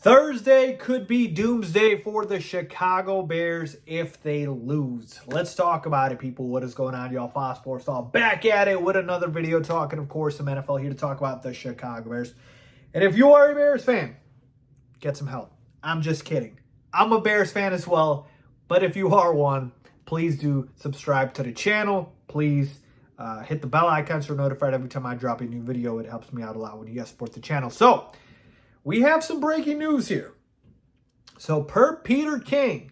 Thursday could be doomsday for the Chicago Bears if they lose. Let's talk about it, people. What is going on, y'all? Faiz Sports all back at it with another video talking, of course, some NFL here to talk about the Chicago Bears. And if you are a Bears fan, get some help. I'm just kidding. I'm a Bears fan as well, but if you are one, please do subscribe to the channel. Please hit the bell icon so you're notified every time I drop a new video. It helps me out a lot when you guys support the channel. So, we have some breaking news here. So per Peter King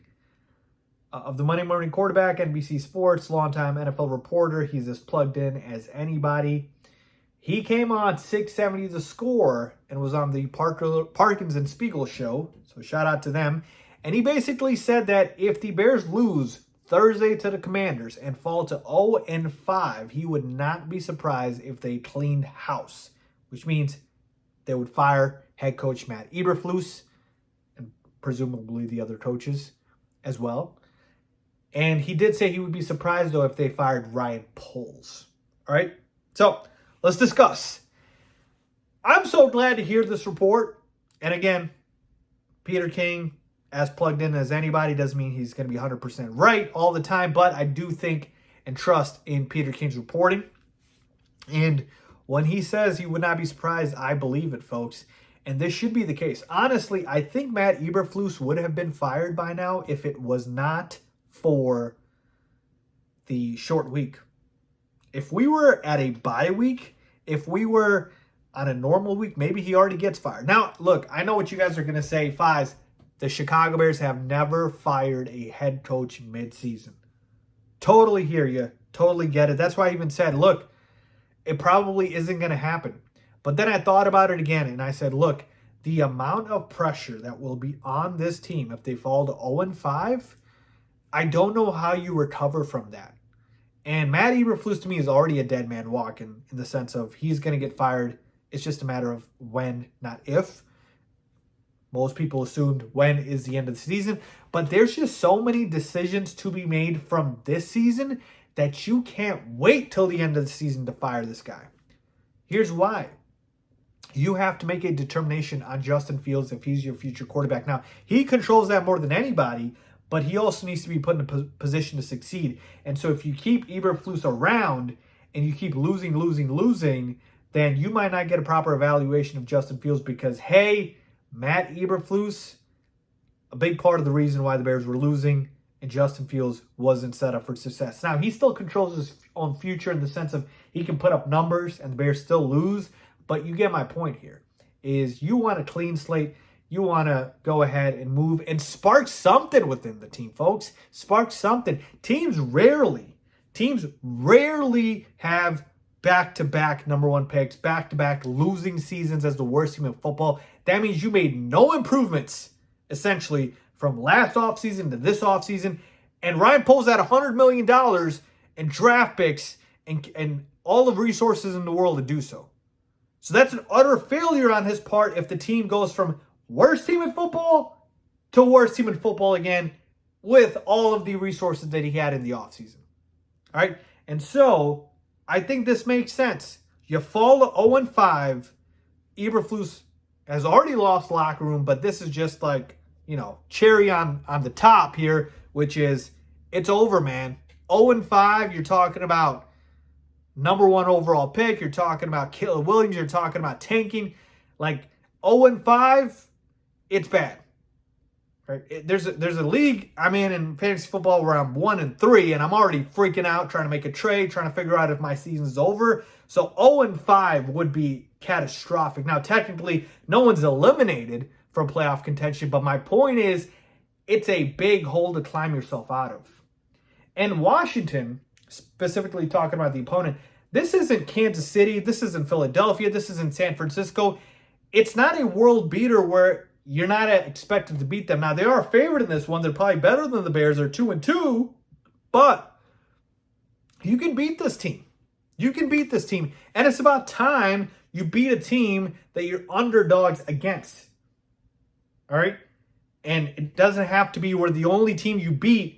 of the Monday Morning Quarterback, NBC Sports, longtime NFL reporter, he's as plugged in as anybody. He came on 670 The Score and was on the Parkins and Spiegel show. So shout out to them. And he basically said that if the Bears lose Thursday to the Commanders and fall to 0-5, he would not be surprised if they cleaned house, which means they would fire head coach Matt Eberflus and presumably the other coaches as well. And he did say he would be surprised, though, if they fired Ryan Poles. All right? So, let's discuss. I'm so glad to hear this report. And again, Peter King, as plugged in as anybody, doesn't mean he's going to be 100% right all the time. But I do think and trust in Peter King's reporting. And when he says he would not be surprised, I believe it, folks. And this should be the case. Honestly, I think Matt Eberflus would have been fired by now if it was not for the short week. If we were at a bye week, if we were on a normal week, maybe he already gets fired. Now, look, I know what you guys are going to say. Faiz, the Chicago Bears have never fired a head coach mid-season. Totally hear you. Totally get it. That's why I even said, look, it probably isn't going to happen. But then I thought about it again, and I said, look, the amount of pressure that will be on this team if they fall to 0-5, I don't know how you recover from that. And Matt Eberflus, to me, is already a dead man walking in the sense of he's going to get fired. It's just a matter of when, not if. Most people assumed when is the end of the season. But there's just so many decisions to be made from this season that you can't wait till the end of the season to fire this guy. Here's why. You have to make a determination on Justin Fields if he's your future quarterback. Now, he controls that more than anybody, but he also needs to be put in a position to succeed. And so if you keep Eberflus around and you keep losing, then you might not get a proper evaluation of Justin Fields because, hey, Matt Eberflus, a big part of the reason why the Bears were losing and Justin Fields wasn't set up for success. Now, he still controls his own future in the sense of he can put up numbers and the Bears still lose. But you get my point here, is you want a clean slate. You want to go ahead and move and spark something within the team, folks. Spark something. Teams rarely have back-to-back number one picks, back-to-back losing seasons as the worst team in football. That means you made no improvements, essentially, from last offseason to this offseason. And Ryan Poles had $100 million in draft picks and all the resources in the world to do so. So that's an utter failure on his part if the team goes from worst team in football to worst team in football again with all of the resources that he had in the offseason. All right? And so I think this makes sense. You fall to 0-5. Eberflus has already lost locker room, but this is just like, cherry on the top here, which is it's over, man. 0-5, you're talking about number one overall pick. You're talking about Caleb Williams. You're talking about tanking. Like 0-5, it's bad. Right? There's a league I'm in fantasy football where I'm 1-3, and I'm already freaking out trying to make a trade, trying to figure out if my season's over. So 0-5 would be catastrophic. Now, technically, no one's eliminated from playoff contention, but my point is it's a big hole to climb yourself out of. And Washington, specifically talking about the opponent, this isn't Kansas City, this isn't Philadelphia, this isn't San Francisco. It's not a world beater where you're not expected to beat them. Now, they are a favorite in this one. They're probably better than the Bears. They're 2-2, but you can beat this team. You can beat this team, and it's about time you beat a team that you're underdogs against. All right? And it doesn't have to be where the only team you beat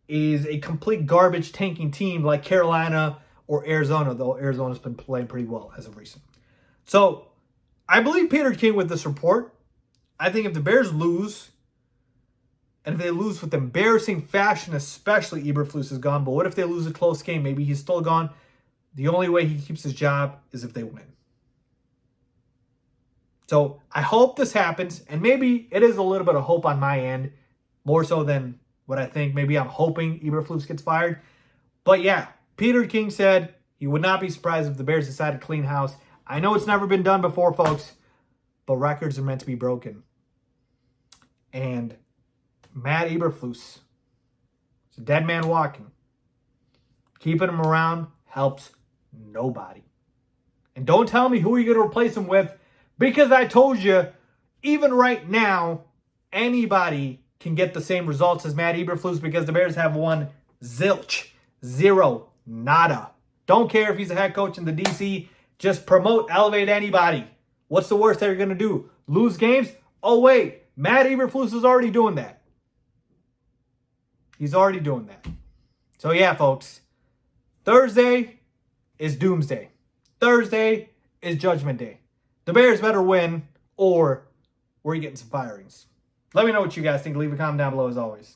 is a complete garbage tanking team like Carolina or Arizona, though Arizona's been playing pretty well as of recent. So I believe Peter King with this report. I think if the Bears lose, and if they lose with embarrassing fashion, especially Eberflus is gone, but what if they lose a close game? Maybe he's still gone. The only way he keeps his job is if they win. So I hope this happens, and maybe it is a little bit of hope on my end, more so than what I think. Maybe I'm hoping Eberflus gets fired. But yeah, Peter King said he would not be surprised if the Bears decided to clean house. I know it's never been done before, folks, but records are meant to be broken. And Matt Eberflus is a dead man walking. Keeping him around helps nobody. And don't tell me who you're going to replace him with, because I told you, even right now, anybody can get the same results as Matt Eberflus because the Bears have won zilch, zero, nada. Don't care if he's a head coach in the DC. Just promote, elevate anybody. What's the worst they're going to do? Lose games? Oh, wait. Matt Eberflus is already doing that. He's already doing that. So, yeah, folks. Thursday is doomsday. Thursday is judgment day. The Bears better win or we're getting some firings. Let me know what you guys think. Leave a comment down below as always.